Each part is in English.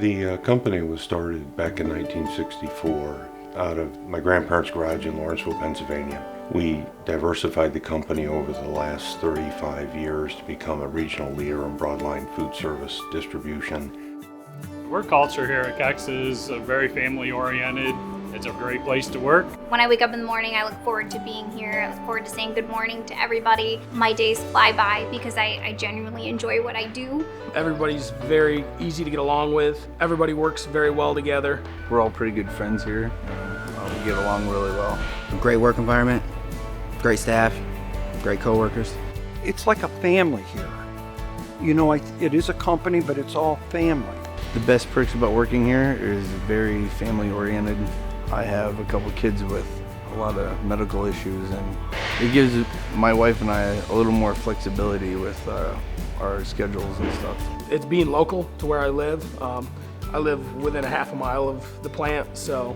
The company was started back in 1964 out of my grandparents' garage in Lawrenceville, Pennsylvania. We diversified the company over the last 35 years to become a regional leader in broadline food service distribution. Work culture here at Kecks is very family oriented. It's a great place to work. When I wake up in the morning, I look forward to being here. I look forward to saying good morning to everybody. My days fly by because I genuinely enjoy what I do. Everybody's very easy to get along with. Everybody works very well together. We're all pretty good friends here. We get along really well. A great work environment, great staff, great coworkers. It's like a family here. You know, it is a company, but it's all family. The best perks about working here is very family oriented. I have a couple kids with a lot of medical issues, and it gives my wife and I a little more flexibility with our schedules and stuff. It's being local to where I live. I live within a half a mile of the plant, so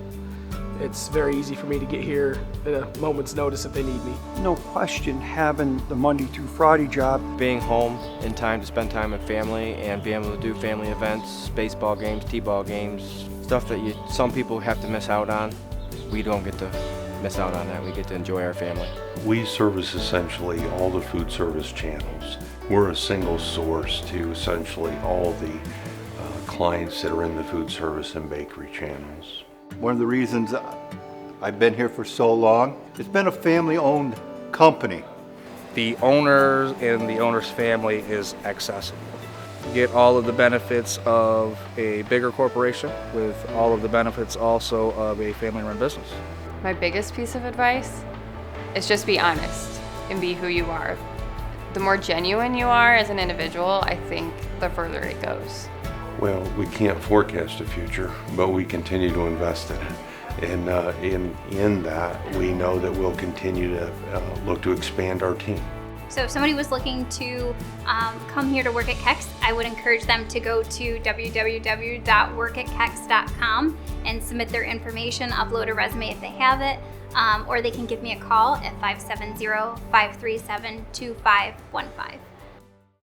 it's very easy for me to get here at a moment's notice if they need me. No question, having the Monday through Friday job. Being home in time to spend time with family and being able to do family events, baseball games, t-ball games, stuff that some people have to miss out on. We don't get to miss out on that. We get to enjoy our family. We service essentially all the food service channels. We're a single source to essentially all the clients that are in the food service and bakery channels. One of the reasons I've been here for so long, it's been a family-owned company. The owner and the owner's family is accessible. You get all of the benefits of a bigger corporation with all of the benefits also of a family-run business. My biggest piece of advice is just be honest and be who you are. The more genuine you are as an individual, I think the further it goes. Well, we can't forecast the future, but we continue to invest in it. And in that, we know that we'll continue to look to expand our team. So if somebody was looking to come here to work at Kecks, I would encourage them to go to www.workatkecks.com and submit their information, upload a resume if they have it, or they can give me a call at 570-537-2515.